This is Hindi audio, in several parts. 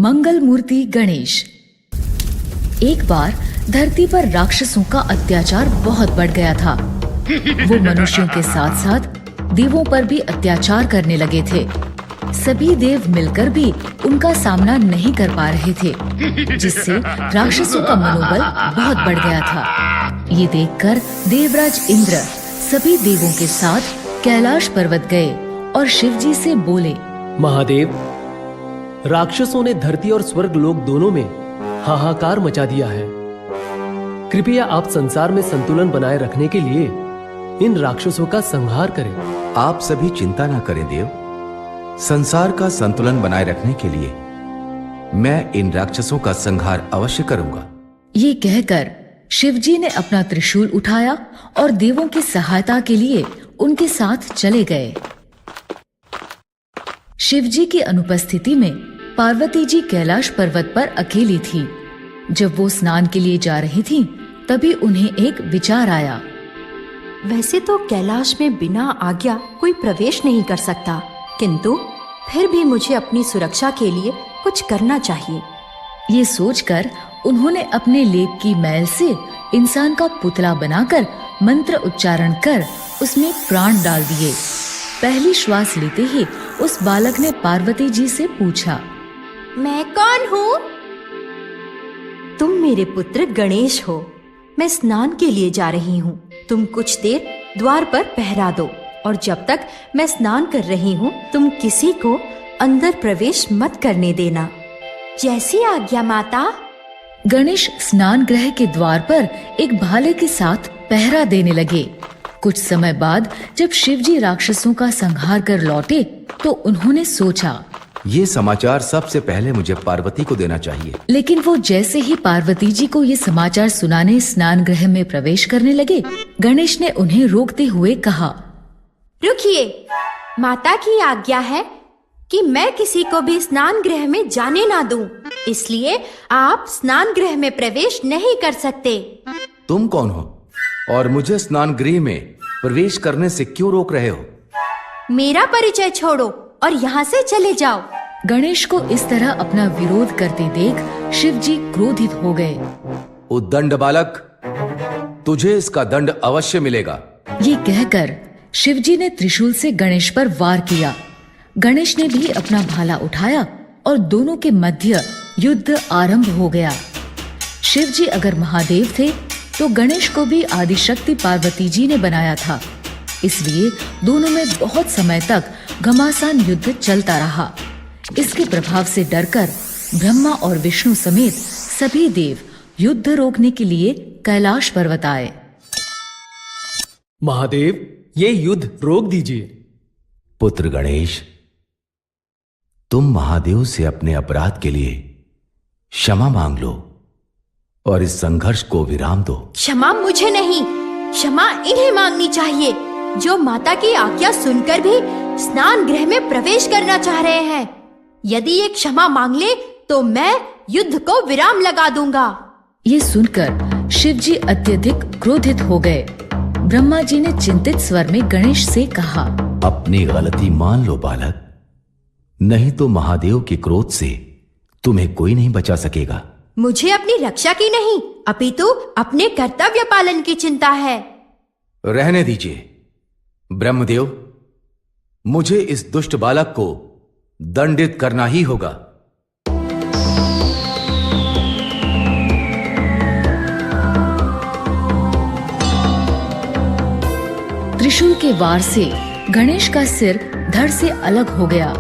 मंगल मूर्ति गणेश। एक बार धरती पर राक्षसों का अत्याचार बहुत बढ़ गया था। वो मनुष्यों के साथ साथ देवों पर भी अत्याचार करने लगे थे। सभी देव मिलकर भी उनका सामना नहीं कर पा रहे थे, जिससे राक्षसों का मनोबल बहुत बढ़ गया था। ये देखकर देवराज इंद्र सभी देवों के साथ कैलाश पर्वत गए और शिव जी से बोले, महादेव, राक्षसों ने धरती और स्वर्ग लोक दोनों में हाहाकार मचा दिया है। कृपया आप संसार में संतुलन बनाए रखने के लिए इन राक्षसों का संहार करें। आप सभी चिंता ना करें देव। संसार का संतुलन बनाए रखने के लिए मैं इन राक्षसों का संहार अवश्य करूंगा। ये कहकर शिव जी ने अपना त्रिशूल उठाया और देवों की सहायता के लिए उनके साथ चले गए। शिव जी की अनुपस्थिति में पार्वती जी कैलाश पर्वत पर अकेली थी। जब वो स्नान के लिए जा रही थी, तभी उन्हें एक विचार आया। वैसे तो कैलाश में बिना आज्ञा कोई प्रवेश नहीं कर सकता, किंतु फिर भी मुझे अपनी सुरक्षा के लिए कुछ करना चाहिए। ये सोचकर उन्होंने अपने लेप की मैल से इंसान का पुतला बनाकर मंत्र उच्चारण कर उसमें प्राण डाल दिए। पहली श्वास लेते ही उस बालक ने पार्वती जी से पूछा, मैं कौन हूँ? तुम मेरे पुत्र गणेश हो। मैं स्नान के लिए जा रही हूँ। तुम कुछ देर द्वार पर पहरा दो और जब तक मैं स्नान कर रही हूँ तुम किसी को अंदर प्रवेश मत करने देना। जैसी आज्ञा माता। गणेश स्नान गृह के द्वार पर एक भाले के साथ पहरा देने लगे। कुछ समय बाद जब शिवजी राक्षसों का संहार कर लौटे तो उन्होंने सोचा, ये समाचार सबसे पहले मुझे पार्वती को देना चाहिए। लेकिन वो जैसे ही पार्वती जी को ये समाचार सुनाने स्नान गृह में प्रवेश करने लगे, गणेश ने उन्हें रोकते हुए कहा, रुकिए, माता की आज्ञा है कि मैं किसी को भी स्नान गृह में जाने ना दूं, इसलिए आप स्नान गृह में प्रवेश नहीं कर सकते। तुम कौन हो और मुझे स्नान गृह में प्रवेश करने से क्यों रोक रहे हो? मेरा परिचय छोड़ो और यहाँ से चले जाओ। गणेश को इस तरह अपना विरोध करते देख शिव जी क्रोधित हो गए। उद्दंड बालक, तुझे इसका दंड अवश्य मिलेगा। ये कहकर शिव जी ने त्रिशूल से गणेश पर वार किया। गणेश ने भी अपना भाला उठाया और दोनों के मध्य युद्ध आरंभ हो गया। शिव जी अगर महादेव थे तो गणेश को भी आदिशक्ति पार्वती जी ने बनाया था, इसलिए दोनों में बहुत समय तक घमासान युद्ध चलता रहा। इसके प्रभाव से डरकर ब्रह्मा और विष्णु समेत सभी देव युद्ध रोकने के लिए कैलाश पर्वत आए। महादेव, ये युद्ध रोक दीजिए। पुत्र गणेश, तुम महादेव से अपने अपराध के लिए क्षमा मांग लो और इस संघर्ष को विराम दो। क्षमा मुझे नहीं, क्षमा इन्हें मांगनी चाहिए जो माता की आज्ञा सुनकर भी स्नान गृह में प्रवेश करना चाह रहे हैं। यदि ये क्षमा मांग ले तो मैं युद्ध को विराम लगा दूंगा। ये सुनकर शिव जी अत्यधिक क्रोधित हो गए। ब्रह्मा जी ने चिंतित स्वर में गणेश से कहा, अपनी गलती मान लो बालक, नहीं तो महादेव के क्रोध से तुम्हें कोई नहीं बचा सकेगा। मुझे अपनी रक्षा की नहीं, अपितु अपने कर्तव्य पालन की चिंता है। रहने दीजिए ब्रह्मदेव, मुझे इस दुष्ट बालक को दंडित करना ही होगा। त्रिशूल के वार से गणेश का सिर धड़ से अलग हो गया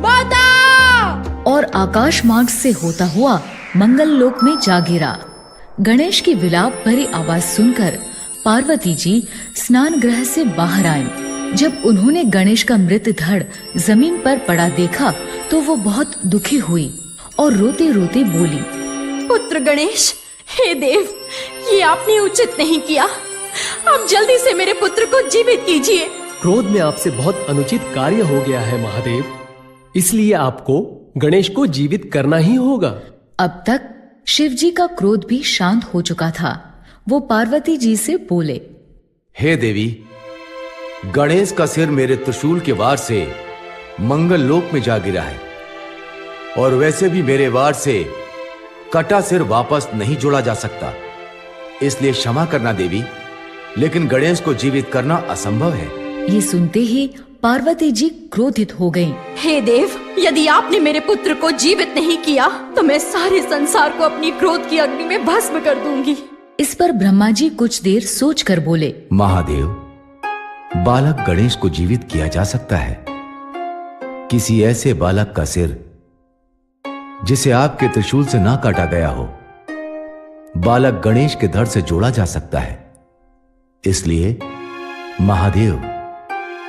माता! और आकाश मार्ग से होता हुआ मंगल लोक में जा गिरा। गणेश की विलाप भरी आवाज सुनकर पार्वती जी स्नान गृह से बाहर आईं। जब उन्होंने गणेश का मृत धड़ जमीन पर पड़ा देखा तो वो बहुत दुखी हुई और रोते रोते बोली, पुत्र गणेश, हे देव, ये आपने उचित नहीं किया। आप जल्दी से मेरे पुत्र को जीवित कीजिए। क्रोध में आपसे बहुत अनुचित कार्य हो गया है महादेव, इसलिए आपको गणेश को जीवित करना ही होगा। अब तक शिव जी का क्रोध भी शांत हो चुका था। वो पार्वती जी से बोले, हे देवी, गणेश का सिर मेरे त्रिशूल के वार से मंगल लोक में जा गिरा है। और वैसे भी मेरे वार से कटा सिर वापस नहीं जोड़ा जा सकता, इसलिए क्षमा करना देवी, लेकिन गणेश को जीवित करना असंभव है। ये सुनते ही पार्वती जी क्रोधित हो गईं। हे देव, यदि आपने मेरे पुत्र को जीवित नहीं किया तो मैं सारे संसार को अपनी क्रोध की अग्नि में भस्म कर दूंगी। इस पर ब्रह्मा जी कुछ देर सोचकर बोले, महादेव, बालक गणेश को जीवित किया जा सकता है। किसी ऐसे बालक का सिर जिसे आपके त्रिशूल से ना काटा गया हो, बालक गणेश के धड़ से जोड़ा जा सकता है। इसलिए महादेव,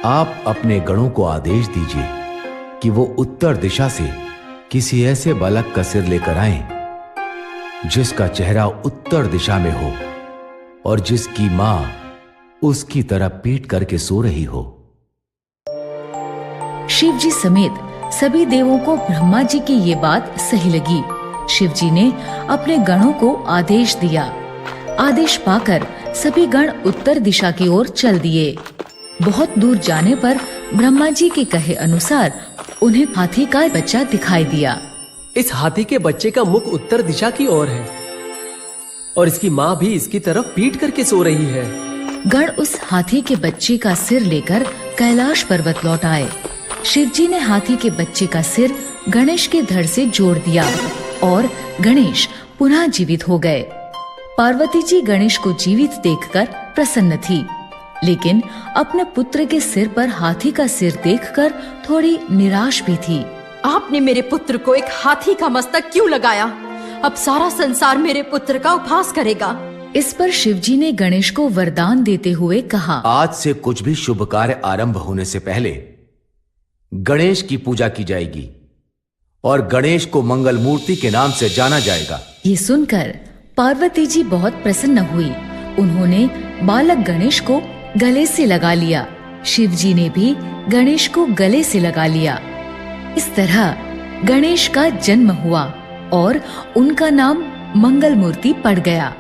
आप अपने गणों को आदेश दीजिए कि वो उत्तर दिशा से किसी ऐसे बालक का सिर लेकर आएं जिसका चेहरा उत्तर दिशा में हो और जिसकी मां उसकी तरफ पीट करके सो रही हो। शिव जी समेत सभी देवों को ब्रह्मा जी की ये बात सही लगी। शिव जी ने अपने गणों को आदेश दिया। आदेश पाकर सभी गण उत्तर दिशा की ओर चल दिए। बहुत दूर जाने पर ब्रह्मा जी के कहे अनुसार उन्हें हाथी का बच्चा दिखाई दिया। इस हाथी के बच्चे का मुख उत्तर दिशा की ओर है और इसकी माँ भी इसकी तरफ पीट करके सो रही है। गण उस हाथी के बच्चे का सिर लेकर कैलाश पर्वत लौट आए। शिव जी ने हाथी के बच्चे का सिर गणेश के धड़ से जोड़ दिया और गणेश पुनः जीवित हो गए। पार्वती जी गणेश को जीवित देखकर प्रसन्न थी, लेकिन अपने पुत्र के सिर पर हाथी का सिर देखकर थोड़ी निराश भी थी। आपने मेरे पुत्र को एक हाथी का मस्तक क्यों लगाया? अब सारा संसार मेरे पुत्र का उपहास करेगा। इस पर शिव जी ने गणेश को वरदान देते हुए कहा, आज से कुछ भी शुभ कार्य आरंभ होने से पहले गणेश की पूजा की जाएगी और गणेश को मंगल मूर्ति के नाम से जाना जाएगा। ये सुनकर पार्वती जी बहुत प्रसन्न हुई। उन्होंने बालक गणेश को गले से लगा लिया। शिव जी ने भी गणेश को गले से लगा लिया। इस तरह गणेश का जन्म हुआ और उनका नाम मंगल मूर्ति पड़ गया।